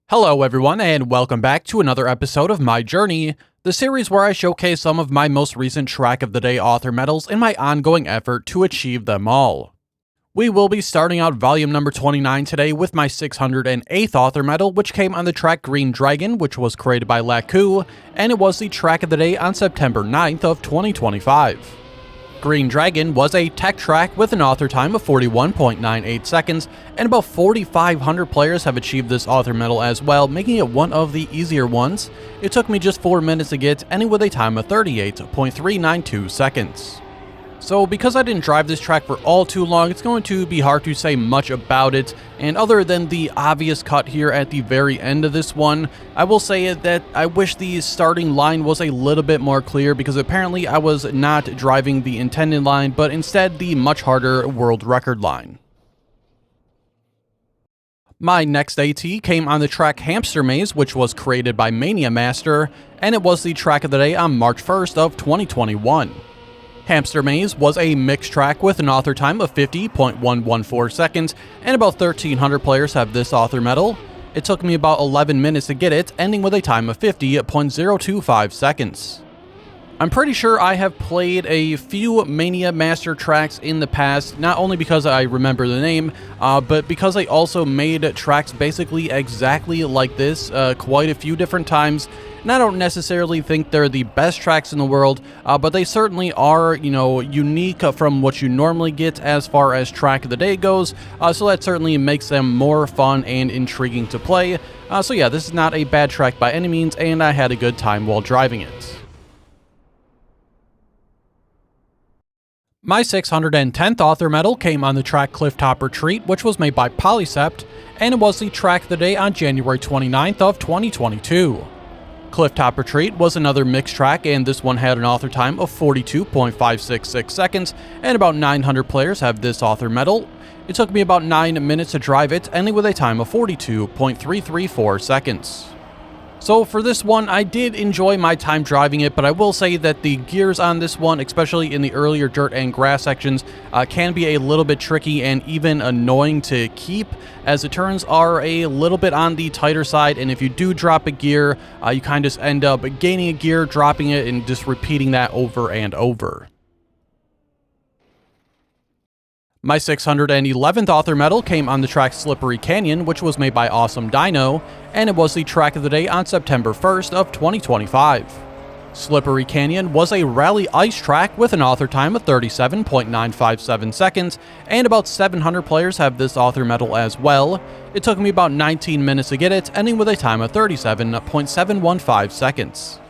Hello everyone, and welcome back to another episode of My Journey, the series where I showcase some of my most recent Track of the Day author medals in my ongoing effort to achieve them all. We will be starting out volume number 29 today with my 608th author medal, which came on the track Green Dragon, which was created by Laku, and it was the Track of the Day on September 9th of 2025. Green Dragon was a tech track with an author time of 41.98 seconds, and about 4,500 players have achieved this author medal as well, making it one of the easier ones. It took me just 4 minutes to get, ending with a time of 38.392 seconds. So because I didn't drive this track for all too long, it's going to be hard to say much about it, and other than the obvious cut here at the very end of this one, I will say that I wish the starting line was a little bit more clear, because apparently I was not driving the intended line, but instead the much harder world record line. My next AT came on the track Hamster Maze, which was created by Mania Master, and it was the Track of the Day on March 1st of 2021. Hamster Maze was a mixed track with an author time of 50.114 seconds, and about 1,300 players have this author medal. It took me about 11 minutes to get it, ending with a time of 50.025 seconds. I'm pretty sure I have played a few Mania Master tracks in the past, not only because I remember the name, but because they also made tracks basically exactly like this quite a few different times. And I don't necessarily think they're the best tracks in the world, but they certainly are, unique from what you normally get as far as Track of the Day goes, so that certainly makes them more fun and intriguing to play. So yeah, this is not a bad track by any means, and I had a good time while driving it. My 610th author medal came on the track Clifftop Retreat, which was made by Polycept, and it was the Track of the Day on January 29th of 2022. Clifftop Retreat was another mixed track, and this one had an author time of 42.566 seconds, and about 900 players have this author medal. It took me about 9 minutes to drive it, ending with a time of 42.334 seconds. So for this one, I did enjoy my time driving it, but I will say that the gears on this one, especially in the earlier dirt and grass sections, can be a little bit tricky and even annoying to keep, as the turns are a little bit on the tighter side, and if you do drop a gear, you kind of just end up gaining a gear, dropping it, and just repeating that over and over. My 611th author medal came on the track Slippery Canyon, which was made by Awesome Dino, and it was the Track of the Day on September 1st of 2025. Slippery Canyon was a rally ice track with an author time of 37.957 seconds, and about 700 players have this author medal as well. It took me about 19 minutes to get it, ending with a time of 37.715 seconds.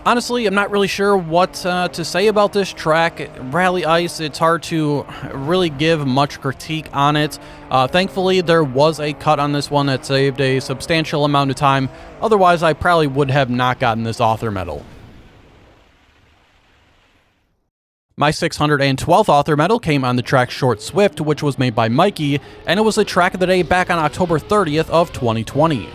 Honestly, I'm not really sure what to say about this track. Rally Ice, it's hard to really give much critique on it. Thankfully, there was a cut on this one that saved a substantial amount of time. Otherwise, I probably would have not gotten this author medal. My 612th author medal came on the track Short Swift, which was made by Mikey, and it was the Track of the Day back on October 30th of 2020.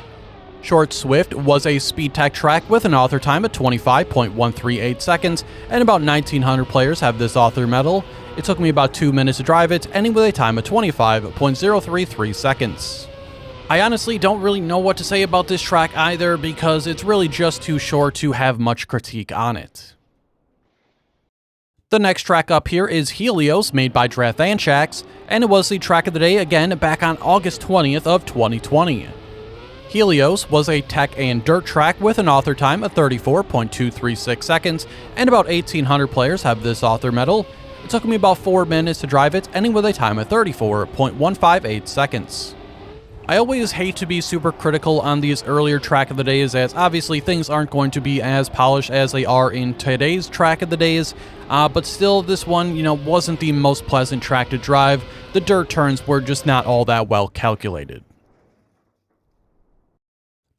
Short Swift was a speed tech track with an author time of 25.138 seconds, and about 1,900 players have this author medal. It took me about 2 minutes to drive it, ending with a time of 25.033 seconds. I honestly don't really know what to say about this track either, because it's really just too short to have much critique on it. The next track up here is Helios, made by Drathanshax, and it was the Track of the Day again back on August 20th of 2020. Helios was a tech and dirt track with an author time of 34.236 seconds, and about 1,800 players have this author medal. It took me about 4 minutes to drive it, ending with a time of 34.158 seconds. I always hate to be super critical on these earlier Track of the Days, as obviously things aren't going to be as polished as they are in today's Track of the Days, but still this one, wasn't the most pleasant track to drive. The dirt turns were just not all that well calculated.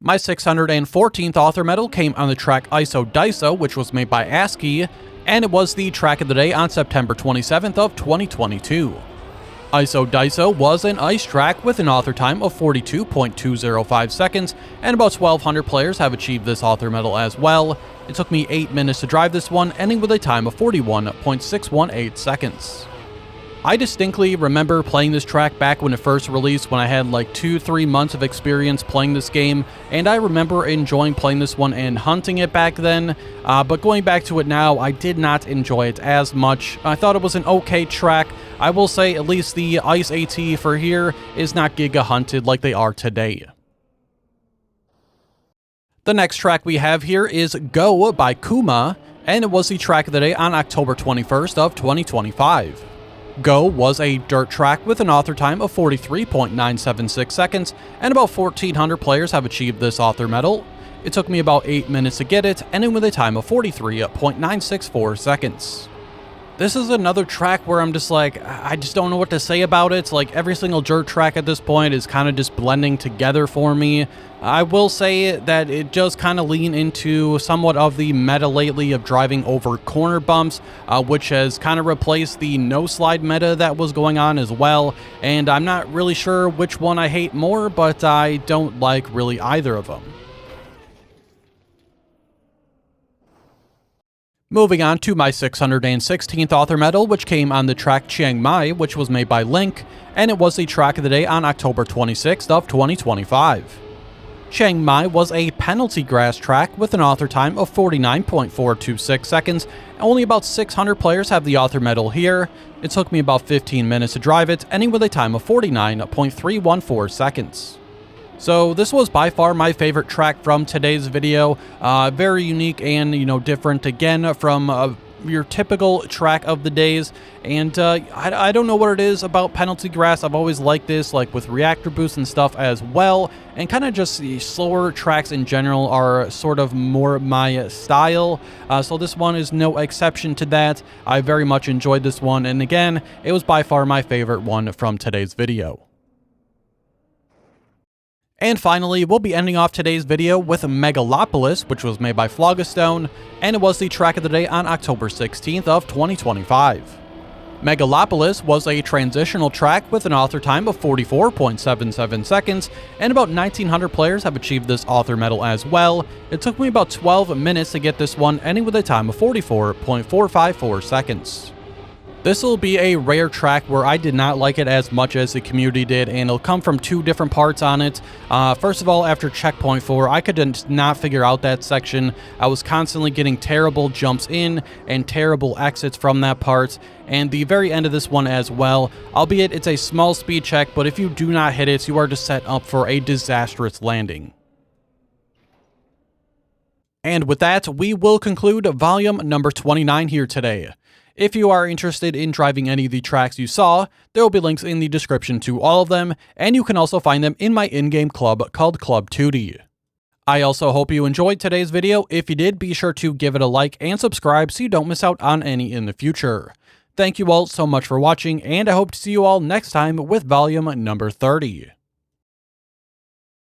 My 614th author medal came on the track Iso Diso, which was made by ASCII, and it was the Track of the Day on September 27th of 2022. Iso Diso was an ice track with an author time of 42.205 seconds, and about 1,200 players have achieved this author medal as well. It took me 8 minutes to drive this one, ending with a time of 41.618 seconds. I distinctly remember playing this track back when it first released, when I had like 2-3 months of experience playing this game, and I remember enjoying playing this one and hunting it back then, but going back to it now, I did not enjoy it as much. I thought it was an okay track. I will say at least the Ice AT for here is not giga hunted like they are today. The next track we have here is Go by Kuma, and it was the track of the day on October 21st of 2025. Go was a dirt track with an author time of 43.976 seconds, and about 1,400 players have achieved this author medal. It took me about 8 minutes to get it, ending with a time of 43.964 seconds. This is another track where I'm just like, I just don't know what to say about it. Like, every single dirt track at this point is kind of just blending together for me. I will say that it does kind of lean into somewhat of the meta lately of driving over corner bumps, which has kind of replaced the no-slide meta that was going on as well. And I'm not really sure which one I hate more, but I don't like really either of them. Moving on to my 616th author medal, which came on the track Chiang Mai, which was made by Link, and it was the track of the day on October 26th of 2025. Chiang Mai was a penalty grass track with an author time of 49.426 seconds. Only about 600 players have the author medal here. It took me about 15 minutes to drive it, ending with a time of 49.314 seconds. So this was by far my favorite track from today's video. Very unique and, different again from your typical track of the days. And I don't know what it is about penalty grass. I've always liked this, like with reactor boosts and stuff as well. And kind of just the slower tracks in general are sort of more my style. So this one is no exception to that. I very much enjoyed this one. And again, it was by far my favorite one from today's video. And finally, we'll be ending off today's video with Megalopolis, which was made by Phlogiston, and it was the track of the day on October 16th of 2025. Megalopolis was a transitional track with an author time of 44.77 seconds, and about 1,900 players have achieved this author medal as well. It took me about 12 minutes to get this one, ending with a time of 44.454 seconds. This will be a rare track where I did not like it as much as the community did, and it'll come from two different parts on it. First of all, after checkpoint 4, I could not figure out that section. I was constantly getting terrible jumps in and terrible exits from that part, and the very end of this one as well. Albeit it's a small speed check, but if you do not hit it, you are just set up for a disastrous landing. And with that, we will conclude volume number 29 here today. If you are interested in driving any of the tracks you saw, there will be links in the description to all of them, and you can also find them in my in-game club called Club Teuty. I also hope you enjoyed today's video. If you did, be sure to give it a like and subscribe so you don't miss out on any in the future. Thank you all so much for watching, and I hope to see you all next time with volume number 30.